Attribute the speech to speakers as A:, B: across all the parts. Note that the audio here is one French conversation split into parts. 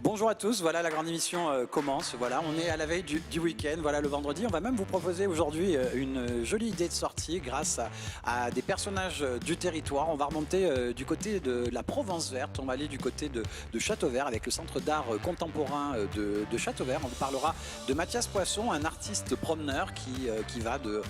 A: Bonjour à tous, voilà la grande émission commence, voilà on est à la veille du week-end, voilà le vendredi, on va même vous proposer aujourd'hui une jolie idée de sortie grâce à des personnages du territoire. On va remonter du côté de la Provence verte, on va aller du côté de Châteauvert avec le centre d'art contemporain de Châteauvert. On vous parlera de Mathias Poisson, un artiste promeneur qui va de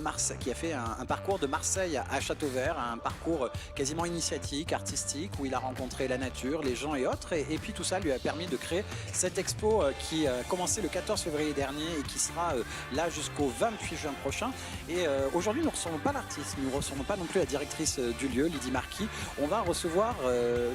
A: Marseille, qui a fait un parcours de Marseille à Châteauvert, un parcours quasiment initiatique, artistique, où il a rencontré la nature, les gens et autres, et puis tout ça lui a permis de créer cette expo qui a commencé le 14 février dernier et qui sera là jusqu'au 28 juin prochain. Et aujourd'hui, nous ne recevons pas l'artiste, nous ne recevons pas non plus la directrice du lieu, Lydie Marquis. On va recevoir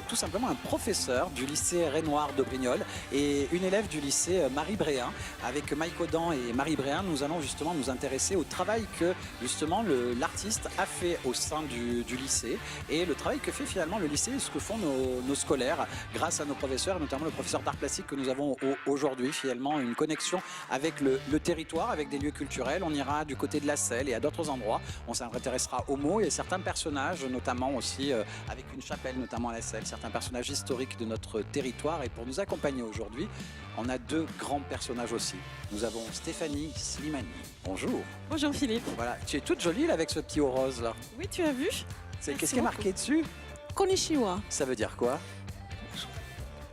A: tout simplement un professeur du lycée Renoir de Brignoles et une élève du lycée Marie Bréhin. Avec Mike Audan et Marie Bréhin, nous allons justement nous intéresser au travail que justement l'artiste a fait au sein du lycée et le travail que fait finalement le lycée et ce que font nos scolaires grâce à nos professeurs, notamment le professeur d'art plastique que nous avons aujourd'hui, finalement une connexion avec le territoire, avec des lieux culturels. On ira du côté de la Selle et à d'autres endroits. On s'intéressera aux mots et certains personnages, notamment aussi avec une chapelle, notamment à la Selle, certains personnages historiques de notre territoire. Et pour nous accompagner aujourd'hui, on a deux grands personnages aussi. Nous avons Stéphanie Slimani. Bonjour.
B: Bonjour Philippe.
A: Voilà, tu es toute jolie là, avec ce petit haut rose là.
B: Oui, tu as vu.
A: Qu'est-ce qui est marqué dessus?
B: Konnichiwa.
A: Ça veut dire quoi?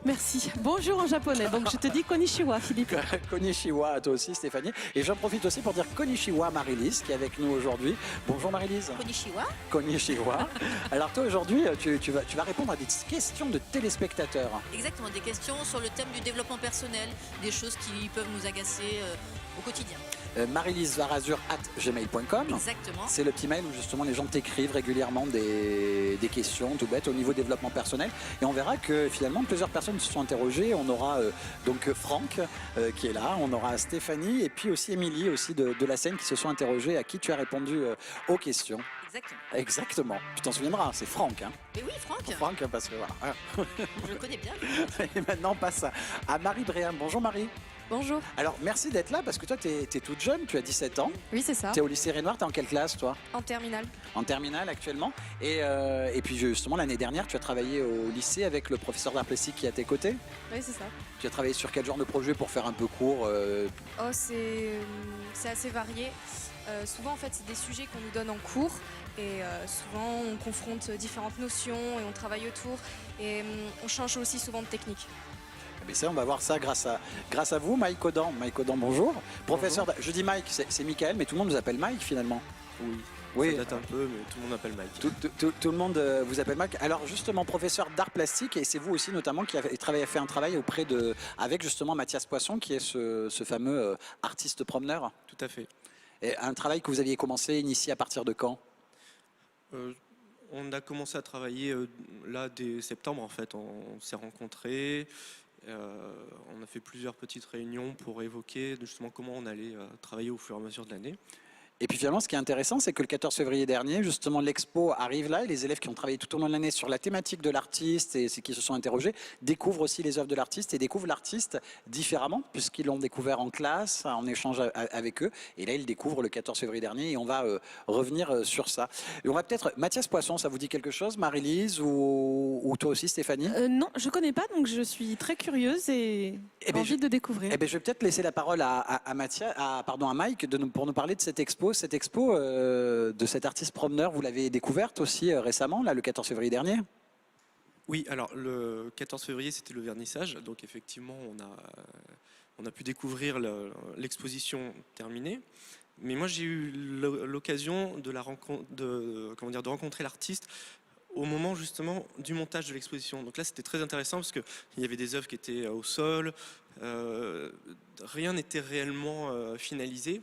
B: Merci. Bonjour en japonais, donc je te dis konnichiwa Philippe.
A: Konnichiwa à toi aussi Stéphanie. Et j'en profite aussi pour dire konnichiwa Marie-Lise qui est avec nous aujourd'hui. Bonjour Marie-Lise.
C: Konnichiwa.
A: Konnichiwa. Alors toi aujourd'hui tu vas répondre à des questions de téléspectateurs.
C: Exactement, des questions sur le thème du développement personnel, des choses qui peuvent nous agacer au quotidien.
A: marylisevarazur@gmail.com.
C: Exactement.
A: C'est le petit mail où justement les gens t'écrivent régulièrement des questions tout bêtes au niveau développement personnel. Et on verra que finalement plusieurs personnes se sont interrogées. On aura donc Franck qui est là, on aura Stéphanie et puis aussi Émilie aussi de la scène qui se sont interrogées, à qui tu as répondu aux questions.
C: Exactement.
A: Exactement. Tu t'en souviendras, c'est Franck. Hein.
C: Mais oui, Franck.
A: Franck parce que voilà.
C: Je le connais bien.
A: Et maintenant on passe à Marie Bréhin. Bonjour Marie.
B: Bonjour.
A: Alors merci d'être là parce que toi tu es toute jeune, tu as 17 ans.
B: Oui, c'est ça.
A: Tu es au lycée Renoir, tu es en quelle classe toi?
B: En terminale.
A: En terminale actuellement. Et puis justement l'année dernière tu as travaillé au lycée avec le professeur d'art plastique qui est à tes côtés.
B: Oui, c'est ça.
A: Tu as travaillé sur quel genre de projet pour faire un peu court
D: Oh, c'est assez varié. Souvent, en fait, c'est des sujets qu'on nous donne en cours. Et souvent, on confronte différentes notions et on travaille autour. Et on change aussi souvent de technique.
A: Mais ça, on va voir ça grâce à vous, Mike Audan. Mike Audan, bonjour. Professeur, je dis Mike, c'est Michael, mais tout le monde nous appelle Mike finalement.
E: Oui.
A: Oui.
E: Ça date un peu, mais tout le monde appelle Mike.
A: Tout le monde vous appelle Mike. Alors justement, professeur d'art plastique, et c'est vous aussi notamment qui avez fait un travail avec justement Mathias Poisson, qui est ce fameux artiste promeneur.
E: Tout à fait.
A: Et un travail que vous aviez commencé, initié à partir de quand?
E: On a commencé à travailler là dès septembre en fait. On s'est rencontrés, on a fait plusieurs petites réunions pour évoquer justement comment on allait travailler au fur et à mesure de l'année.
A: Et puis finalement, ce qui est intéressant, c'est que le 14 février dernier, justement, l'expo arrive là et les élèves qui ont travaillé tout au long de l'année sur la thématique de l'artiste et qui se sont interrogés découvrent aussi les œuvres de l'artiste et découvrent l'artiste différemment puisqu'ils l'ont découvert en classe, en échange avec eux. Et là, ils le découvrent le 14 février dernier et on va revenir sur ça. Et on va peut-être... Mathias Poisson, ça vous dit quelque chose, Marie-Lise ou toi aussi, Stéphanie?
B: Non, je connais pas, donc je suis très curieuse et envie de découvrir.
A: Je vais peut-être laisser la parole à Mike pour nous parler de cette expo. Cette expo de cet artiste promeneur, vous l'avez découverte aussi récemment, là, le 14 février dernier?
E: Oui, alors le 14 février, c'était le vernissage. Donc effectivement, on a pu découvrir l'exposition terminée. Mais moi, j'ai eu l'occasion de rencontrer l'artiste au moment justement du montage de l'exposition. Donc là, c'était très intéressant parce qu'il y avait des œuvres qui étaient au sol, rien n'était réellement finalisé.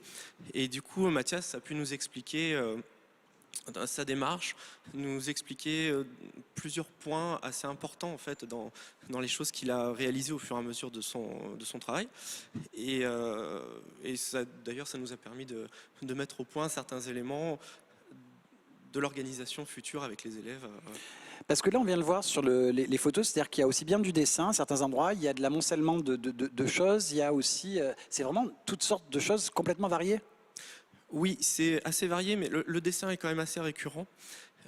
E: Et du coup, Mathias a pu nous expliquer dans sa démarche, nous expliquer plusieurs points assez importants en fait dans les choses qu'il a réalisées au fur et à mesure de son travail. Et d'ailleurs, ça nous a permis de mettre au point certains éléments de l'organisation future avec les élèves.
A: Parce que là, on vient de le voir sur les photos, c'est-à-dire qu'il y a aussi bien du dessin à certains endroits, il y a de l'amoncellement de choses, il y a aussi, c'est vraiment toutes sortes de choses complètement variées.
E: Oui, c'est assez varié, mais le dessin est quand même assez récurrent.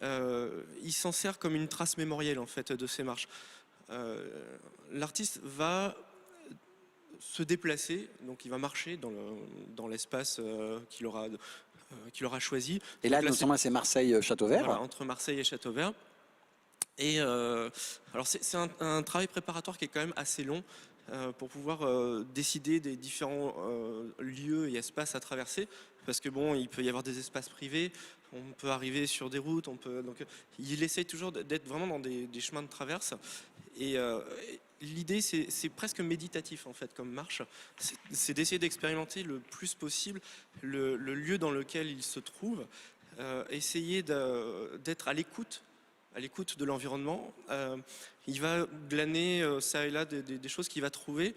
E: Il s'en sert comme une trace mémorielle en fait de ces marches. L'artiste va se déplacer, donc il va marcher dans l'espace qu'il aura choisi.
A: Et là,
E: Donc
A: notamment, c'est Marseille-Châteauvert.
E: voilà, entre Marseille et Châteauvert. Et alors c'est un travail préparatoire qui est quand même assez long pour pouvoir décider des différents lieux et espaces à traverser, parce que bon, il peut y avoir des espaces privés, on peut arriver sur des routes, donc il essaye toujours d'être vraiment dans des chemins de traverse. Et l'idée, c'est presque méditatif en fait comme marche, c'est d'essayer d'expérimenter le plus possible le lieu dans lequel il se trouve, essayer d'être à l'écoute de l'environnement. Il va glaner ça et là des choses qu'il va trouver.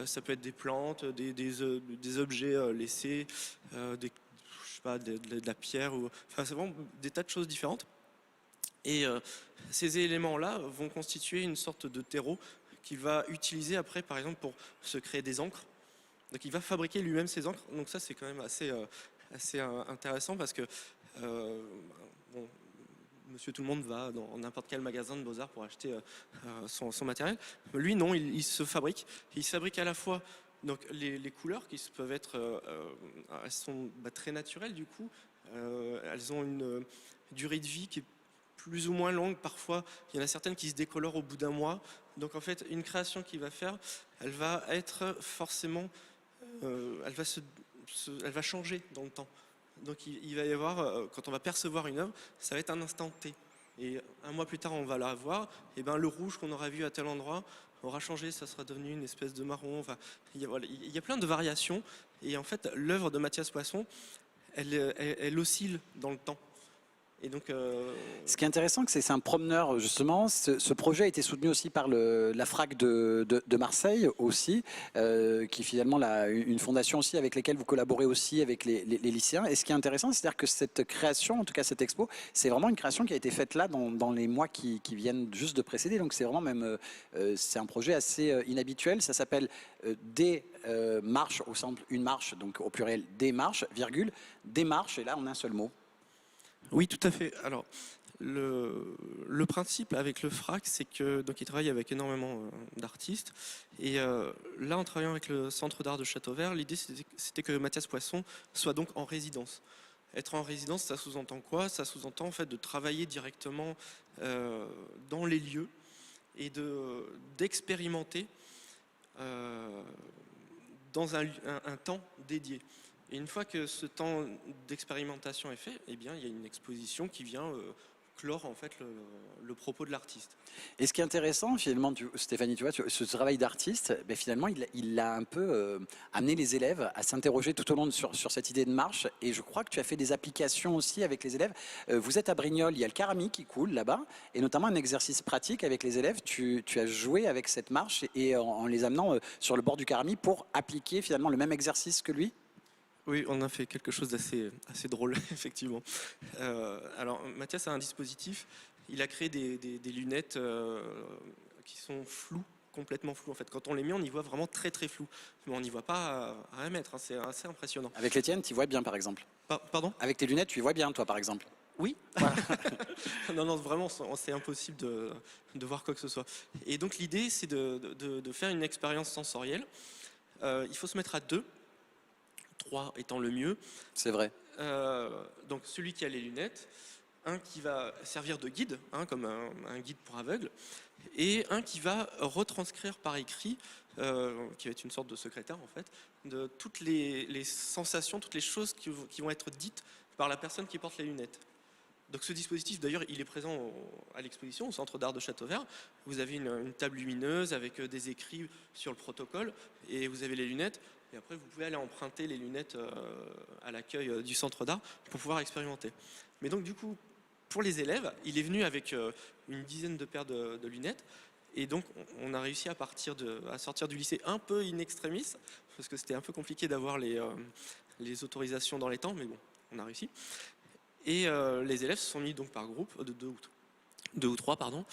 E: Ça peut être des plantes, des objets laissés, je sais pas, de la pierre. Enfin, c'est vraiment des tas de choses différentes. Et ces éléments-là vont constituer une sorte de terreau qu'il va utiliser après, par exemple, pour se créer des encres. Donc il va fabriquer lui-même ses encres. Donc ça, c'est quand même assez intéressant parce que bon, Monsieur Tout-le-Monde va dans n'importe quel magasin de Beaux-Arts pour acheter son matériel. Lui, non, il se fabrique. Il se fabrique à la fois donc, les couleurs qui peuvent être, elles sont très naturelles du coup. Elles ont une durée de vie qui est plus ou moins longue. Parfois, il y en a certaines qui se décolorent au bout d'un mois. Donc en fait, une création qu'il va faire, elle va être forcément, elle va changer dans le temps. Donc il va y avoir, quand on va percevoir une œuvre, ça va être un instant T. Et un mois plus tard, on va la voir, et ben le rouge qu'on aura vu à tel endroit aura changé, ça sera devenu une espèce de marron. Enfin, il y a plein de variations. Et en fait, l'œuvre de Mathias Poisson, elle oscille dans le temps. Et donc,
A: Ce qui est intéressant, c'est un promeneur, justement. Ce projet a été soutenu aussi par la FRAC de Marseille, aussi, qui finalement une fondation aussi avec laquelle vous collaborez aussi avec les lycéens. Et ce qui est intéressant, c'est-à-dire que cette création, en tout cas cette expo, c'est vraiment une création qui a été faite là dans les mois qui viennent juste de précéder. Donc c'est vraiment même, c'est un projet assez inhabituel. Ça s'appelle Des marches, au simple une marche, donc au pluriel des marches, virgule, des marches, et là en un seul mot.
E: oui, tout à fait. Alors, le principe avec le FRAC, c'est que donc il travaille avec énormément d'artistes. Et là, en travaillant avec le Centre d'art de Châteauvert, l'idée c'était que Mathias Poisson soit donc en résidence. Être en résidence, ça sous-entend quoi? Ça sous-entend en fait de travailler directement dans les lieux et d'expérimenter dans un temps dédié. Et une fois que ce temps d'expérimentation est fait, eh bien, il y a une exposition qui vient clore en fait le propos de l'artiste.
A: Et ce qui est intéressant, finalement, Stéphanie, tu vois, ce travail d'artiste, ben, finalement, il a un peu amené les élèves à s'interroger tout au long sur cette idée de marche. Et je crois que tu as fait des applications aussi avec les élèves. Vous êtes à Brignoles, il y a le Carami qui coule là-bas, et notamment un exercice pratique avec les élèves. Tu as joué avec cette marche et en les amenant sur le bord du Carami pour appliquer finalement le même exercice que lui.
E: Oui, on a fait quelque chose d'assez drôle, effectivement. Alors, Mathias a un dispositif. Il a créé des lunettes qui sont floues, complètement floues. En fait, quand on les met, on y voit vraiment très très flou. Mais on n'y voit pas à 1 mètre. Hein, c'est assez impressionnant.
A: Avec les tiennes, tu vois bien, par exemple.
E: Pardon?
A: Avec tes lunettes, tu y vois bien, toi, par exemple.
E: Oui. Non, vraiment, c'est impossible de voir quoi que ce soit. Et donc, l'idée, c'est de faire une expérience sensorielle. Il faut se mettre à 2. 3 étant le mieux.
A: C'est vrai.
E: Donc celui qui a les lunettes, un qui va servir de guide, hein, comme un guide pour aveugles, et un qui va retranscrire par écrit, qui va être une sorte de secrétaire en fait, de toutes les sensations, toutes les choses qui vont être dites par la personne qui porte les lunettes. Donc ce dispositif, d'ailleurs, il est présent à l'exposition, au Centre d'art de Châteauvert. Vous avez une table lumineuse avec des écrits sur le protocole, et vous avez les lunettes. Et après, vous pouvez aller emprunter les lunettes à l'accueil du centre d'art pour pouvoir expérimenter. Mais donc, du coup, pour les élèves, il est venu avec une dizaine de paires de lunettes. Et donc, on a réussi à sortir du lycée un peu in extremis, parce que c'était un peu compliqué d'avoir les autorisations dans les temps, mais bon, on a réussi. Et les élèves se sont mis donc par groupe, de deux ou trois, pardon,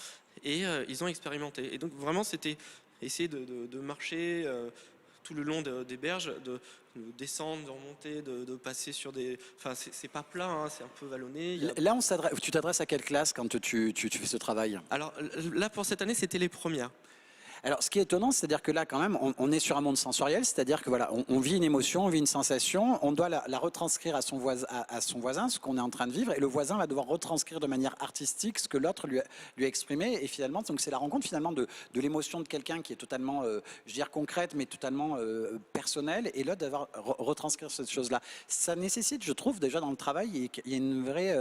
E: et ils ont expérimenté. Et donc, vraiment, c'était essayer de marcher tout le long des berges, de descendre, de remonter, de passer sur des... Enfin, c'est pas plat, hein, c'est un peu vallonné.
A: Là, tu t'adresses à quelle classe quand tu fais ce travail?
E: Alors là, pour cette année, c'était les premières.
A: Alors, ce qui est étonnant, c'est-à-dire que là, quand même, on est sur un monde sensoriel, c'est-à-dire que voilà, on vit une émotion, on vit une sensation, on doit la retranscrire à son voisin, ce qu'on est en train de vivre, et le voisin va devoir retranscrire de manière artistique ce que l'autre lui a exprimé, et finalement, donc c'est la rencontre finalement de l'émotion de quelqu'un qui est totalement, je veux dire concrète, mais totalement personnelle, et l'autre d'avoir retranscrire cette chose-là. Ça nécessite, je trouve, déjà dans le travail, il y a une vraie,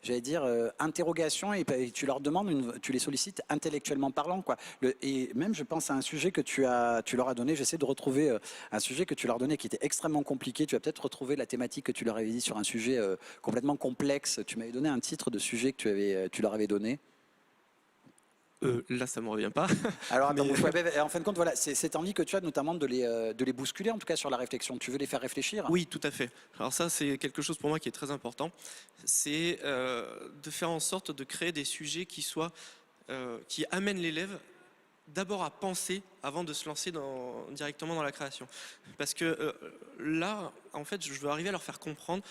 A: j'allais dire, interrogation, et tu leur demandes, tu les sollicites intellectuellement parlant, quoi. Et même, je pense à un sujet que tu leur as donné. J'essaie de retrouver un sujet que tu leur donnais qui était extrêmement compliqué. Tu vas peut-être retrouver la thématique que tu leur avais dit sur un sujet complètement complexe. Tu m'avais donné un titre de sujet que tu leur avais donné.
E: Là, ça ne me revient pas.
A: Alors, attends, en fin de compte, voilà, c'est cette envie que tu as notamment de les bousculer, en tout cas sur la réflexion. Tu veux les faire réfléchir?
E: Oui, tout à fait. Alors ça, c'est quelque chose pour moi qui est très important. C'est de faire en sorte de créer des sujets qui amènent l'élève d'abord à penser avant de se lancer directement dans la création. Parce que là, en fait, je veux arriver à leur faire comprendre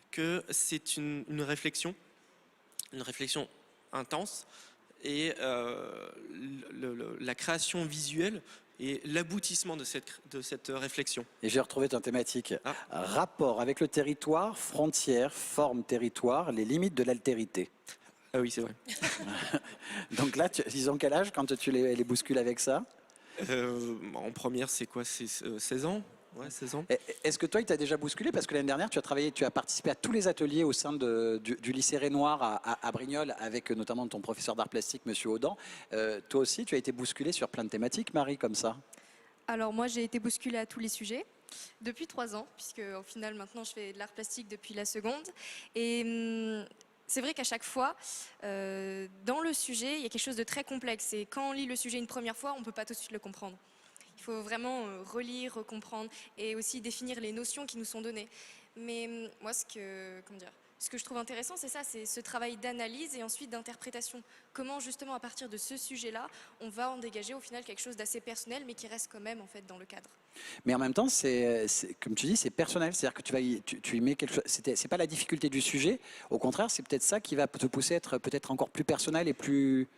E: que c'est une réflexion intense, et la création visuelle est l'aboutissement de cette réflexion.
A: Et j'ai retrouvé ta thématique. Rapport avec le territoire, frontières, forme, territoire, les limites de l'altérité.
E: Ah oui, c'est vrai.
A: Donc là, ils ont quel âge quand tu les bouscules avec ça?
E: En première, c'est quoi? C'est 16 ans? Ouais, 16 ans.
A: Est-ce que toi, il t'a déjà bousculé? Parce que l'année dernière, tu as participé à tous les ateliers au sein du lycée Rénoir à Brignoles, avec notamment ton professeur d'art plastique, Monsieur Audan. Toi aussi, tu as été bousculé sur plein de thématiques, Marie, comme ça?
D: Alors moi, j'ai été bousculée à tous les sujets depuis 3 ans, puisque au final, maintenant, je fais de l'art plastique depuis la seconde. Et c'est vrai qu'à chaque fois, dans le sujet, il y a quelque chose de très complexe. Et quand on lit le sujet une première fois, on ne peut pas tout de suite le comprendre. Il faut vraiment relire, comprendre et aussi définir les notions qui nous sont données. Mais moi, ce que je trouve intéressant, c'est ça, c'est ce travail d'analyse et ensuite d'interprétation. Comment justement, à partir de ce sujet-là, on va en dégager au final quelque chose d'assez personnel, mais qui reste quand même en fait dans le cadre.
A: Mais en même temps, comme tu dis, c'est personnel. C'est-à-dire que tu y mets quelque chose. C'est pas la difficulté du sujet. Au contraire, c'est peut-être ça qui va te pousser à être peut-être encore plus personnel et plus...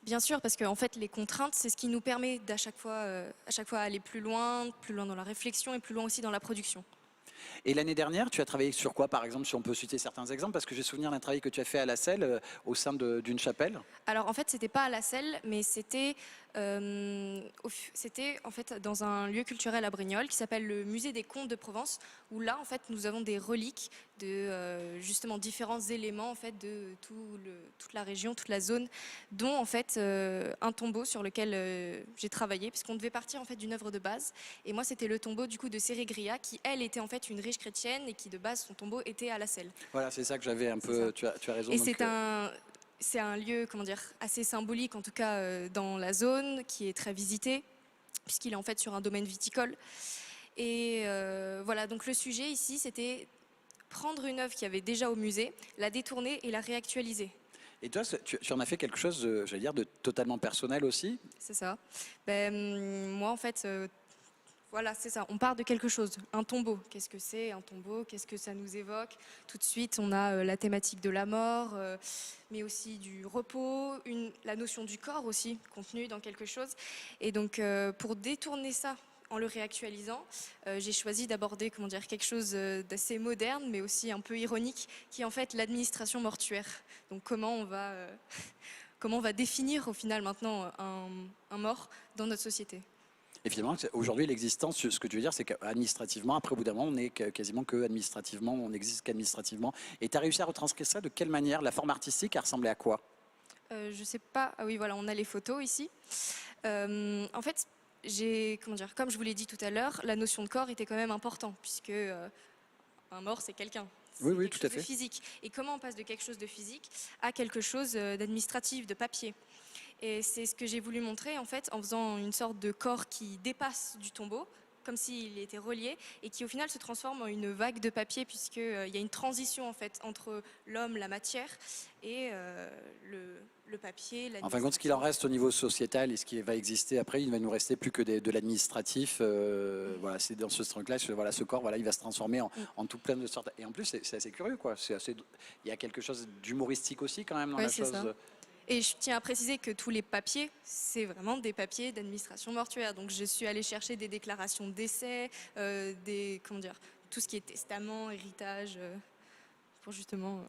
D: Bien sûr, parce qu'en fait, les contraintes, c'est ce qui nous permet à chaque fois aller plus loin dans la réflexion et plus loin aussi dans la production.
A: Et l'année dernière, tu as travaillé sur quoi, par exemple, si on peut citer certains exemples? Parce que j'ai souvenir d'un travail que tu as fait à la Selle, au sein d'une chapelle.
D: Alors en fait, c'était pas à la Selle, mais c'était en fait dans un lieu culturel à Brignoles qui s'appelle le Musée des Contes de Provence, où là, en fait, nous avons des reliques de justement différents éléments en fait de toute la région, toute la zone, dont en fait un tombeau sur lequel j'ai travaillé, puisqu'on devait partir en fait d'une œuvre de base. Et moi, c'était le tombeau du coup de Sérégria, qui elle était en fait une riche chrétienne et qui de base son tombeau était à la Selle.
A: Voilà, c'est ça que j'avais un peu. Tu as raison.
D: Et c'est un lieu, comment dire, assez symbolique en tout cas dans la zone, qui est très visité, puisqu'il est en fait sur un domaine viticole. Et voilà, donc le sujet ici, c'était prendre une œuvre qui avait déjà au musée, la détourner et la réactualiser.
A: Et toi, tu en as fait quelque chose, j'allais dire, de totalement personnel aussi?
D: C'est ça. Moi, en fait, voilà, c'est ça. On part de quelque chose. Un tombeau. Qu'est-ce que c'est un tombeau? Qu'est-ce que ça nous évoque? Tout de suite, on a la thématique de la mort, mais aussi du repos, la notion du corps aussi, contenue dans quelque chose. Et donc, pour détourner ça, en le réactualisant, j'ai choisi d'aborder quelque chose d'assez moderne, mais aussi un peu ironique, qui est en fait l'administration mortuaire. Donc comment on va définir au final maintenant un mort dans notre société.
A: Et finalement, aujourd'hui, l'existence, ce que tu veux dire, c'est qu'administrativement, après, au bout d'un moment, on est quasiment que administrativement, on n'existe qu'administrativement. Et tu as réussi à retranscrire ça de quelle manière? La forme artistique a ressemblé à quoi?
D: Je sais pas. Ah oui, voilà, on a les photos ici. En fait, comment dire, comme je vous l'ai dit tout à l'heure, la notion de corps était quand même importante, puisque un mort, c'est quelqu'un.
A: Oui, oui,
D: Quelque
A: tout à
D: chose de
A: fait.
D: physique. Et comment on passe de quelque chose de physique à quelque chose d'administratif, de papier. Et c'est ce que j'ai voulu montrer en fait en faisant une sorte de corps qui dépasse du tombeau, comme s'il était relié, et qui au final se transforme en une vague de papier, puisqu'il y a une transition en fait entre l'homme, la matière, et le papier,
A: En fin de compte, ce qu'il en reste au niveau sociétal et ce qui va exister après, il ne va nous rester plus que de l'administratif. Voilà, c'est dans ce truc-là, voilà, ce corps, voilà, il va se transformer en tout plein de sortes. Et en plus, c'est assez curieux, quoi. Il y a quelque chose d'humoristique aussi, quand même, dans
D: Ouais,
A: la
D: c'est
A: chose.
D: ça. Et je tiens à préciser que tous les papiers, c'est vraiment des papiers d'administration mortuaire. Donc je suis allée chercher des déclarations de décès, comment dire, tout ce qui est testament, héritage, pour justement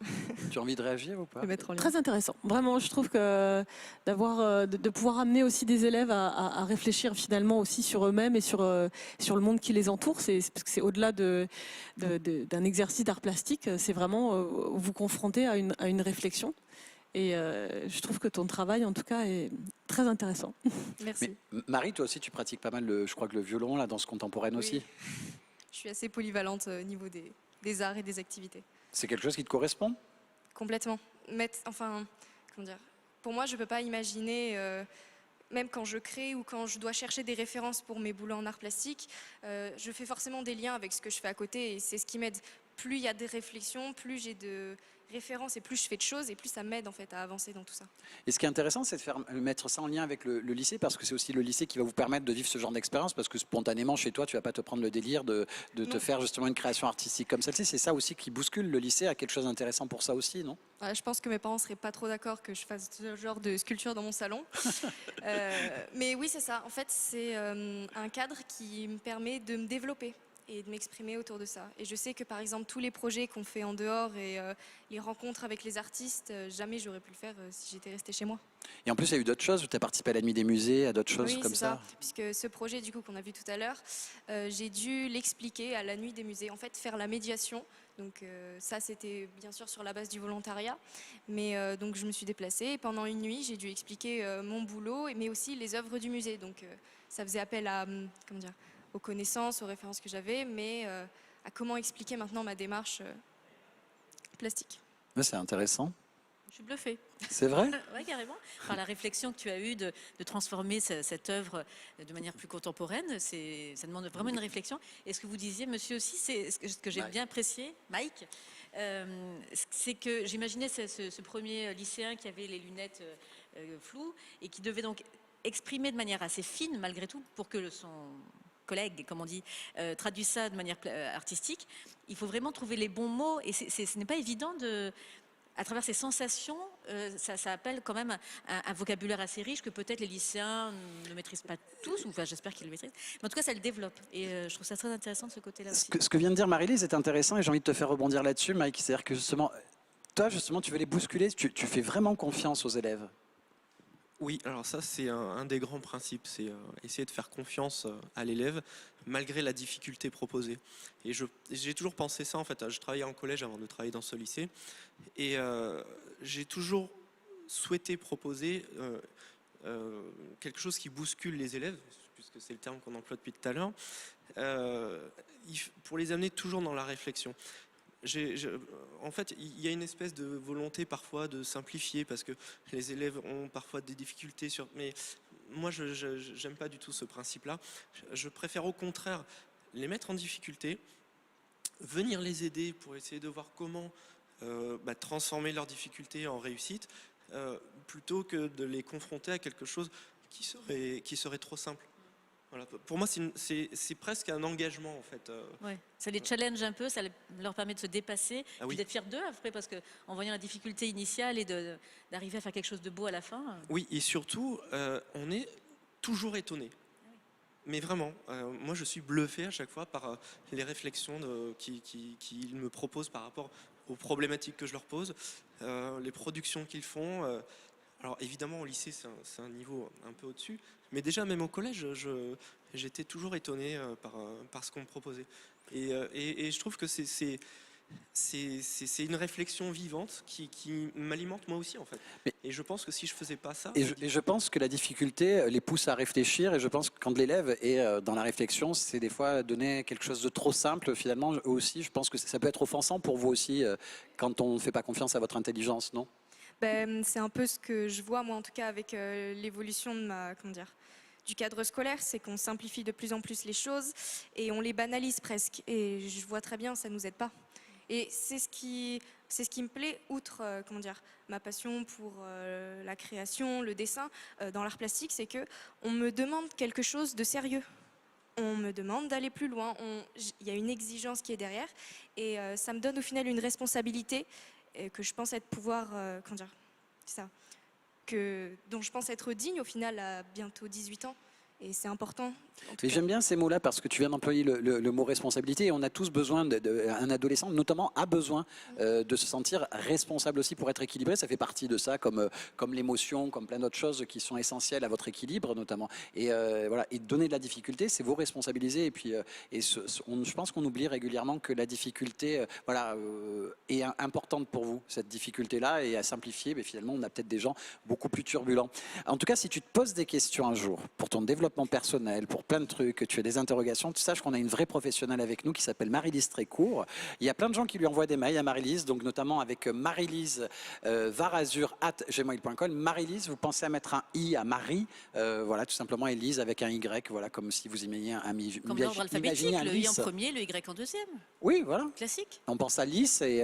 A: Tu as envie de réagir ou pas?
D: le mettre en lien.
B: Très intéressant. Vraiment, je trouve que de pouvoir amener aussi des élèves à réfléchir finalement aussi sur eux-mêmes et sur le monde qui les entoure, parce que c'est au-delà d'un exercice d'art plastique, c'est vraiment vous confronter à une réflexion. Et je trouve que ton travail, en tout cas, est très intéressant.
D: Merci.
A: Mais Marie, toi aussi, tu pratiques pas mal, je crois que le violon, la danse contemporaine
D: Oui.
A: aussi.
D: Je suis assez polyvalente au niveau des arts et des activités.
A: C'est quelque chose qui te correspond?
D: Complètement. Enfin, comment dire, pour moi, je ne peux pas imaginer, même quand je crée ou quand je dois chercher des références pour mes boulots en art plastique, je fais forcément des liens avec ce que je fais à côté et c'est ce qui m'aide. Plus il y a des réflexions, plus j'ai de références et plus je fais de choses et plus ça m'aide en fait à avancer dans tout ça.
A: Et ce qui est intéressant, c'est de mettre ça en lien avec le lycée, parce que c'est aussi le lycée qui va vous permettre de vivre ce genre d'expérience, parce que spontanément, chez toi, tu vas pas te prendre le délire de te faire justement une création artistique comme celle-ci. C'est ça aussi qui bouscule le lycée à quelque chose d'intéressant pour ça aussi, non?
D: Ouais, je pense que mes parents seraient pas trop d'accord que je fasse ce genre de sculpture dans mon salon. Mais oui, c'est ça. En fait, c'est un cadre qui me permet de me développer et de m'exprimer autour de ça. Et je sais que par exemple, tous les projets qu'on fait en dehors et les rencontres avec les artistes, jamais j'aurais pu le faire si j'étais restée chez moi.
A: Et en plus, il y a eu d'autres choses, tu as participé à la nuit des musées, à d'autres choses
D: Oui,
A: comme
D: c'est ça. Puisque ce projet du coup qu'on a vu tout à l'heure, j'ai dû l'expliquer à la nuit des musées. En fait, faire la médiation. Donc ça, c'était bien sûr sur la base du volontariat. Mais donc je me suis déplacée et pendant une nuit, j'ai dû expliquer mon boulot, mais aussi les œuvres du musée. Donc ça faisait appel à, comment dire, aux connaissances, aux références que j'avais, mais à comment expliquer maintenant ma démarche plastique.
A: Ouais, c'est intéressant.
C: Je suis bluffée.
A: C'est vrai?
C: Oui, carrément. Par la réflexion que tu as eue de transformer cette œuvre de manière plus contemporaine, ça demande vraiment une réflexion. Et ce que vous disiez, monsieur aussi, c'est ce que j'ai bien apprécié, Mike, c'est que j'imaginais ce premier lycéen qui avait les lunettes floues et qui devait donc exprimer de manière assez fine, malgré tout, pour que son collègue, comme on dit, traduise ça de manière artistique. Il faut vraiment trouver les bons mots et ce n'est pas évident à travers ces sensations, ça appelle quand même un vocabulaire assez riche que peut-être les lycéens ne maîtrisent pas tous, ou enfin, j'espère qu'ils le maîtrisent. Mais en tout cas, ça le développe. Et je trouve ça très intéressant de ce côté-là aussi.
A: Ce que vient de dire Marie-Lise est intéressant et j'ai envie de te faire rebondir là-dessus, Mike. C'est-à-dire que justement, toi, justement, tu veux les bousculer, tu fais vraiment confiance aux élèves.
E: Oui, alors ça c'est un des grands principes, c'est essayer de faire confiance à l'élève malgré la difficulté proposée. Et j'ai toujours pensé ça en fait, je travaillais en collège avant de travailler dans ce lycée et j'ai toujours souhaité proposer quelque chose qui bouscule les élèves, puisque c'est le terme qu'on emploie depuis tout à l'heure, pour les amener toujours dans la réflexion. En fait, il y a une espèce de volonté parfois de simplifier parce que les élèves ont parfois des difficultés mais moi, je n'aime pas du tout ce principe-là. Je préfère au contraire les mettre en difficulté, venir les aider pour essayer de voir comment transformer leurs difficultés en réussite, plutôt que de les confronter à quelque chose qui serait trop simple. Voilà. Pour moi, c'est presque un engagement en fait.
C: Ouais. Ça les challenge un peu, ça leur permet de se dépasser,
E: Oui.
C: d'être fiers d'eux après, parce qu'en voyant la difficulté initiale et d'arriver à faire quelque chose de beau à la fin.
E: Oui, et surtout, on est toujours étonné. Mais vraiment, moi je suis bluffé à chaque fois par les réflexions qu'ils me proposent par rapport aux problématiques que je leur pose, les productions qu'ils font. Alors évidemment au lycée c'est un niveau un peu au-dessus, mais déjà même au collège j'étais toujours étonné par ce qu'on me proposait. Et je trouve que c'est C'est une réflexion vivante qui m'alimente moi aussi en fait. Et je pense que si je faisais pas ça...
A: Et je pense que la difficulté les pousse à réfléchir, et je pense que quand l'élève est dans la réflexion, c'est des fois donner quelque chose de trop simple finalement. Eux aussi, je pense que ça peut être offensant pour vous aussi quand on ne fait pas confiance à votre intelligence, non?
D: Ben, c'est un peu ce que je vois moi en tout cas avec l'évolution de du cadre scolaire, c'est qu'on simplifie de plus en plus les choses et on les banalise presque. Et je vois très bien, ça nous aide pas. Et c'est ce qui me plaît, outre ma passion pour la création, le dessin, dans l'art plastique, c'est que on me demande quelque chose de sérieux. On me demande d'aller plus loin. Il y a une exigence qui est derrière, et ça me donne au final une responsabilité que je pense être pouvoir, c'est ça, dont je pense être digne au final à bientôt 18 ans. Et c'est important.
A: Mais j'aime bien ces mots-là parce que tu viens d'employer le mot responsabilité, et on a tous besoin, un adolescent notamment a besoin de se sentir responsable aussi pour être équilibré. Ça fait partie de ça, comme l'émotion, comme plein d'autres choses qui sont essentielles à votre équilibre notamment. Et voilà, et donner de la difficulté, c'est vous responsabiliser. Et puis, je pense qu'on oublie régulièrement que la difficulté, est importante pour vous, cette difficulté-là, et à simplifier. Mais finalement, on a peut-être des gens beaucoup plus turbulents. En tout cas, si tu te poses des questions un jour pour ton développement personnel, pour plein de trucs, que tu as des interrogations, tu saches qu'on a une vraie professionnelle avec nous qui s'appelle Marie-Lise Trécourt. Il y a plein de gens qui lui envoient des mails à Marie-Lise, donc notamment avec Marie-Lise varazur@gmail.com. Marie-Lise, vous pensez à mettre un i à Marie, voilà, tout simplement, et Lise avec un y, voilà, comme si vous imaginiez
C: Comme l'ordre alphabétique, le i en premier, le y en deuxième.
A: Oui, voilà.
C: Classique.
A: On pense à Lys et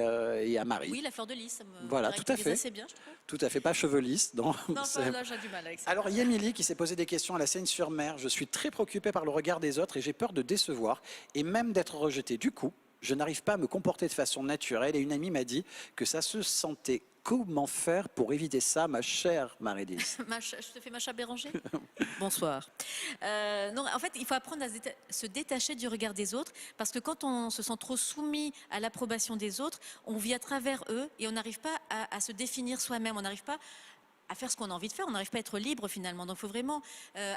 A: à Marie.
C: Oui, la fleur de lys, ça me
A: Voilà, tout à fait.
C: assez bien, je trouve.
A: Tout à fait, pas cheveux lisses. Non,
C: Non, là, j'ai du mal avec ça.
A: Alors, il y a Émilie qui s'est posé des questions à la Seine-sur-Mer. Je suis très préoccupée par le regard des autres et j'ai peur de décevoir et même d'être rejetée. Du coup, je n'arrive pas à me comporter de façon naturelle et une amie m'a dit que ça se sentait. Comment faire pour éviter ça, ma chère Marie-Lise?
C: Je te fais Macha Béranger. Bonsoir. Non, en fait, il faut apprendre à se détacher du regard des autres, parce que quand on se sent trop soumis à l'approbation des autres, on vit à travers eux et on n'arrive pas à se définir soi-même, on n'arrive pas à faire ce qu'on a envie de faire, on n'arrive pas à être libre finalement. Donc il faut vraiment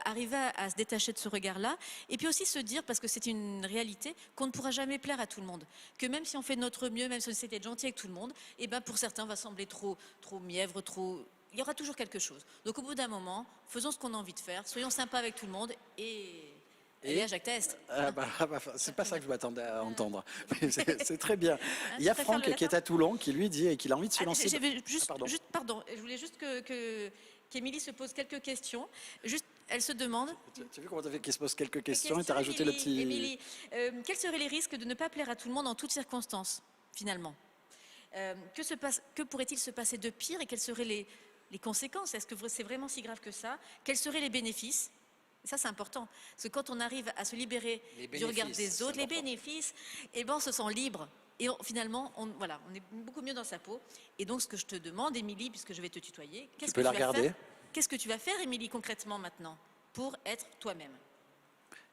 C: arriver à se détacher de ce regard-là. Et puis aussi se dire, parce que c'est une réalité, qu'on ne pourra jamais plaire à tout le monde. Que même si on fait de notre mieux, même si on essaie d'être gentil avec tout le monde, et ben pour certains on va sembler trop mièvre, il y aura toujours quelque chose. Donc au bout d'un moment, faisons ce qu'on a envie de faire, soyons sympas avec tout le monde et à Jacques Test.
A: C'est pas ça que je m'attendais à entendre. C'est très bien. Il y a
C: tu préfères
A: Franck
C: le
A: qui est à Toulon qui lui dit qu'il a envie de se lancer.
C: Pardon, je voulais juste qu'Émilie se pose quelques questions. Juste, elle se demande.
A: Tu as vu comment tu as fait qu'il se pose quelques questions et tu as rajouté le petit.
C: Émilie, quels seraient les risques de ne pas plaire à tout le monde en toutes circonstances, finalement? Que pourrait-il se passer de pire et quelles seraient les conséquences? Est-ce que c'est vraiment si grave que ça? Quels seraient les bénéfices? Ça, c'est important. Parce que quand on arrive à se libérer du regard des autres, les bénéfices, eh ben, on se sent libre. Et finalement, on est beaucoup mieux dans sa peau. Et donc, ce que je te demande, Émilie, puisque je vais te tutoyer, qu'est-ce que tu vas faire, Émilie, concrètement maintenant, pour être toi-même?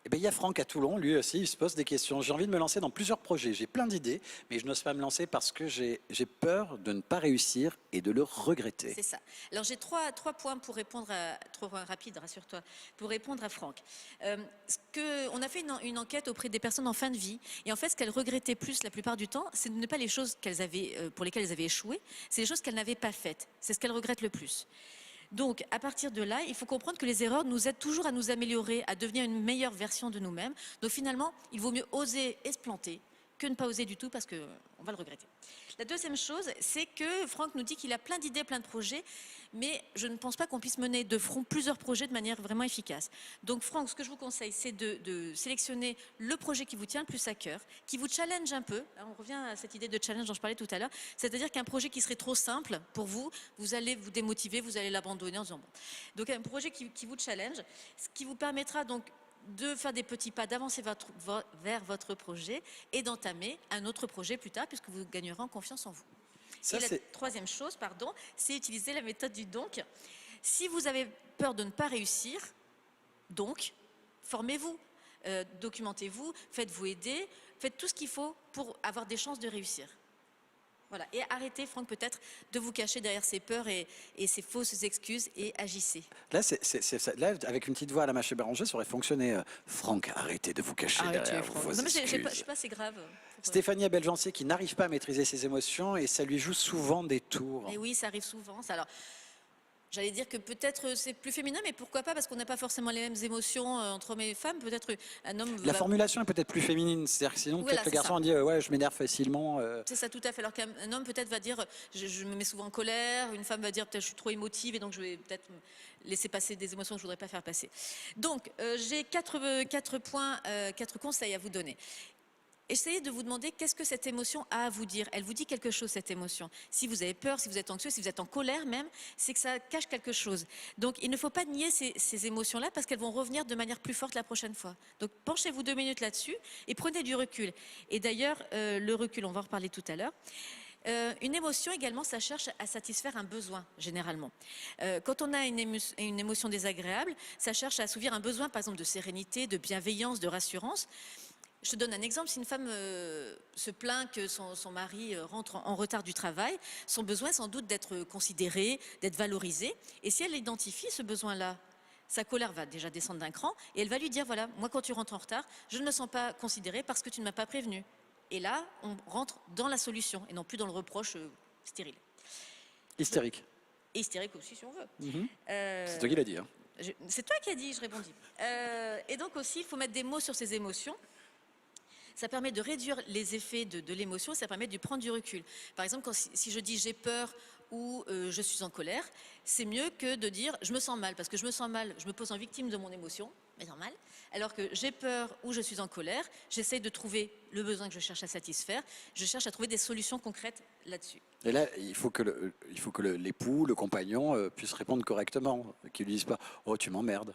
A: Eh bien, il y a Franck à Toulon, lui aussi, il se pose des questions. J'ai envie de me lancer dans plusieurs projets. J'ai plein d'idées, mais je n'ose pas me lancer parce que j'ai peur de ne pas réussir et de le regretter.
C: C'est ça. Alors, j'ai trois points pour répondre trois points rapides, rassure-toi, pour répondre à Franck. On a fait une enquête auprès des personnes en fin de vie, et en fait, ce qu'elles regrettaient plus la plupart du temps, ce n'est pas les choses pour lesquelles elles avaient échoué, c'est les choses qu'elles n'avaient pas faites. C'est ce qu'elles regrettent le plus. Donc, à partir de là, il faut comprendre que les erreurs nous aident toujours à nous améliorer, à devenir une meilleure version de nous-mêmes. Donc, finalement, il vaut mieux oser et se planter que ne pas oser du tout parce qu'on va le regretter. La deuxième chose, c'est que Franck nous dit qu'il a plein d'idées, plein de projets, mais je ne pense pas qu'on puisse mener de front plusieurs projets de manière vraiment efficace. Donc Franck, ce que je vous conseille, c'est de sélectionner le projet qui vous tient le plus à cœur, qui vous challenge un peu. On revient à cette idée de challenge dont je parlais tout à l'heure, c'est-à-dire qu'un projet qui serait trop simple pour vous, vous allez vous démotiver, vous allez l'abandonner en disant bon. Donc un projet qui vous challenge, ce qui vous permettra donc de faire des petits pas, d'avancer vers votre projet et d'entamer un autre projet plus tard, puisque vous gagnerez en confiance en vous.
A: Ça,
C: et la troisième chose, c'est utiliser la méthode du donc. Si vous avez peur de ne pas réussir, donc, formez-vous, documentez-vous, faites-vous aider, faites tout ce qu'il faut pour avoir des chances de réussir. Voilà. Et arrêtez, Franck, peut-être de vous cacher derrière ces peurs et ces fausses excuses et agissez.
A: Là, là, avec une petite voix à la Maché Béranger, ça aurait fonctionné. Franck, arrêtez de vous cacher derrière vos
C: Non, mais je
A: excuses.
C: sais pas, c'est grave.
A: Stéphanie Abelgeancier qui n'arrive pas à maîtriser ses émotions et ça lui joue souvent des tours.
C: Et oui, ça arrive souvent. Ça. Alors, j'allais dire que peut-être c'est plus féminin, mais pourquoi pas? Parce qu'on n'a pas forcément les mêmes émotions entre hommes et femmes. Peut-être un homme.
A: La formulation est peut-être plus féminine, c'est-à-dire que sinon,
C: Voilà,
A: peut-être le
C: c'est
A: garçon
C: ça.
A: a dit ouais, je m'énerve facilement.
C: C'est ça, tout à fait. Alors qu'un homme peut-être va dire je me mets souvent en colère. Une femme va dire peut-être je suis trop émotive et donc je vais peut-être laisser passer des émotions que je voudrais pas faire passer. Donc j'ai quatre points, 4 conseils à vous donner. Essayez de vous demander qu'est-ce que cette émotion a à vous dire. Elle vous dit quelque chose, cette émotion. Si vous avez peur, si vous êtes anxieux, si vous êtes en colère même, c'est que ça cache quelque chose. Donc il ne faut pas nier ces émotions-là parce qu'elles vont revenir de manière plus forte la prochaine fois. Donc penchez-vous 2 minutes là-dessus et prenez du recul. Et d'ailleurs, le recul, on va en reparler tout à l'heure. Une émotion également, ça cherche à satisfaire un besoin, généralement. Quand on a une émotion désagréable, ça cherche à assouvir un besoin, par exemple, de sérénité, de bienveillance, de rassurance. Je te donne un exemple, si une femme se plaint que son mari rentre en retard du travail, son besoin est sans doute d'être considéré, d'être valorisé. Et si elle identifie ce besoin-là, sa colère va déjà descendre d'un cran et elle va lui dire, voilà, moi quand tu rentres en retard, je ne me sens pas considérée parce que tu ne m'as pas prévenue. Et là, on rentre dans la solution et non plus dans le reproche stérile.
A: Hystérique.
C: Et hystérique aussi, si on veut.
A: C'est toi qui l'as dit. Hein.
C: C'est toi qui as dit, je répondis. Et donc aussi, il faut mettre des mots sur ces émotions. Ça permet de réduire les effets de l'émotion, ça permet de prendre du recul. Par exemple, si je dis j'ai peur ou je suis en colère, c'est mieux que de dire je me sens mal, parce que je me sens mal, je me pose en victime de mon émotion, mais normal. Alors que j'ai peur ou je suis en colère, j'essaye de trouver le besoin que je cherche à satisfaire, je cherche à trouver des solutions concrètes là-dessus.
A: Et là, il faut que l'époux, le compagnon puisse répondre correctement, qu'il ne lui dise pas oh tu m'emmerdes.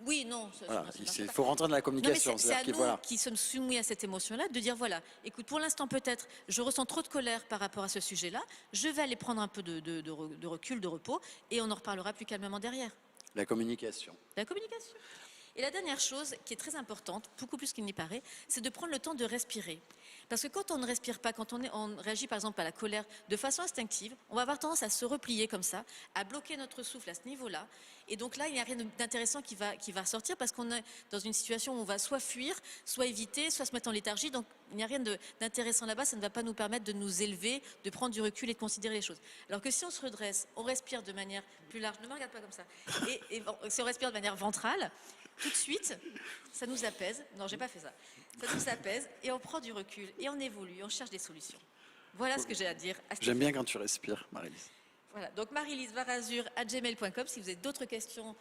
C: Oui, non.
A: Voilà, il faut rentrer dans la communication.
C: Non, mais c'est à nous qui sommes soumis à cette émotion-là de dire voilà, écoute, pour l'instant peut-être, je ressens trop de colère par rapport à ce sujet-là, je vais aller prendre un peu de recul, de repos, et on en reparlera plus calmement derrière.
A: La communication.
C: La communication. Et la dernière chose qui est très importante, beaucoup plus qu'il n'y paraît, c'est de prendre le temps de respirer. Parce que quand on ne respire pas, quand on réagit par exemple à la colère de façon instinctive, on va avoir tendance à se replier comme ça, à bloquer notre souffle à ce niveau-là. Et donc là, il n'y a rien d'intéressant qui va sortir parce qu'on est dans une situation où on va soit fuir, soit éviter, soit se mettre en léthargie. Donc il n'y a rien d'intéressant là-bas, ça ne va pas nous permettre de nous élever, de prendre du recul et de considérer les choses. Alors que si on se redresse, on respire de manière plus large, ne me regarde pas comme ça, et si on respire de manière ventrale, tout de suite, ça nous apaise. Non, j'ai pas fait ça. Ça nous apaise et on prend du recul et on évolue, on cherche des solutions. Voilà ce que j'ai à dire.
A: J'aime bien quand tu respires, Marie-Lise.
C: Voilà, donc marylisevarazur@gmail.com si vous avez d'autres questions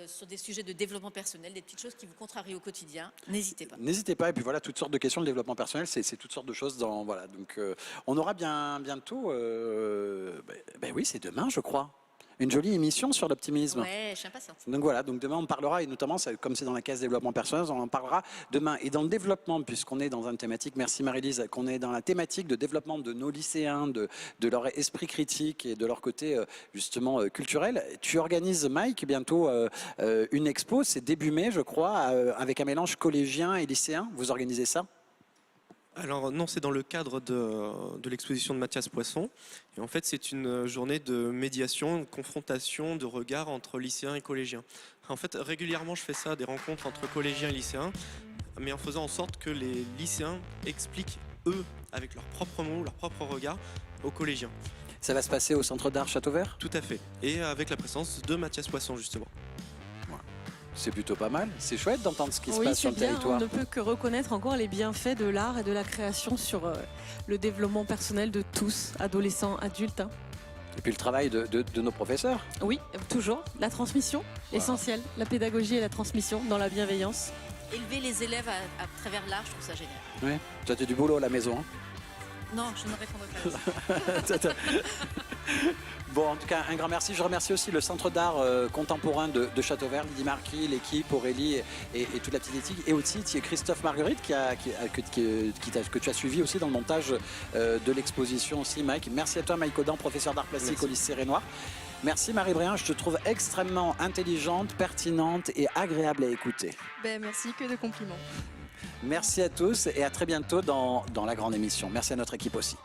C: sur des sujets de développement personnel, des petites choses qui vous contrarient au quotidien, n'hésitez pas.
A: N'hésitez pas, et puis voilà, toutes sortes de questions de développement personnel, c'est toutes sortes de choses dans, voilà, donc on aura bientôt, oui, c'est demain, je crois. Une jolie émission sur l'optimisme.
C: Ouais, je suis impatiente.
A: Donc voilà, donc demain on parlera, et notamment, comme c'est dans la case développement personnel, on en parlera demain. Et dans le développement, puisqu'on est dans une thématique, merci Marie-Lise, qu'on est dans la thématique de développement de nos lycéens, de leur esprit critique et de leur côté justement culturel, tu organises, Mike, bientôt une expo, c'est début mai, je crois, avec un mélange collégien et lycéen. Vous organisez ça ?
E: Alors non, c'est dans le cadre de l'exposition de Mathias Poisson. Et en fait, c'est une journée de médiation, de confrontation, de regard entre lycéens et collégiens. En fait, régulièrement, je fais ça, des rencontres entre collégiens et lycéens, mais en faisant en sorte que les lycéens expliquent, eux, avec leurs propres mots, leur propre regard, aux collégiens.
A: Ça va se passer au Centre d'Art Châteauvert ?
E: Tout à fait. Et avec la présence de Mathias Poisson, justement.
A: C'est plutôt pas mal. C'est chouette d'entendre ce qui se
B: Oui,
A: passe sur
B: c'est
A: le
B: bien.
A: territoire.
B: On ne peut que reconnaître encore les bienfaits de l'art et de la création sur le développement personnel de tous, adolescents, adultes. Hein.
A: Et puis le travail de nos professeurs.
B: Oui, toujours. La transmission, essentielle. La pédagogie et la transmission dans la bienveillance.
C: Élever les élèves à travers l'art, je trouve ça génial.
A: Oui. Toi, tu as du boulot à la maison. Hein.
C: Non, je ne répondrai pas à ça.
A: Bon, en tout cas, un grand merci. Je remercie aussi le Centre d'art contemporain de Châteauvert, Lydie Marquis, l'équipe, Aurélie et toute la petite équipe. Et aussi Christophe Marguerite que tu as suivi aussi dans le montage de l'exposition aussi, Mike. Merci à toi, Mike Audin, professeur d'art plastique au lycée Rénoir. Merci Marie-Briand, je te trouve extrêmement intelligente, pertinente et agréable à écouter.
D: Merci, que de compliments.
A: Merci à tous et à très bientôt dans la grande émission. Merci à notre équipe aussi.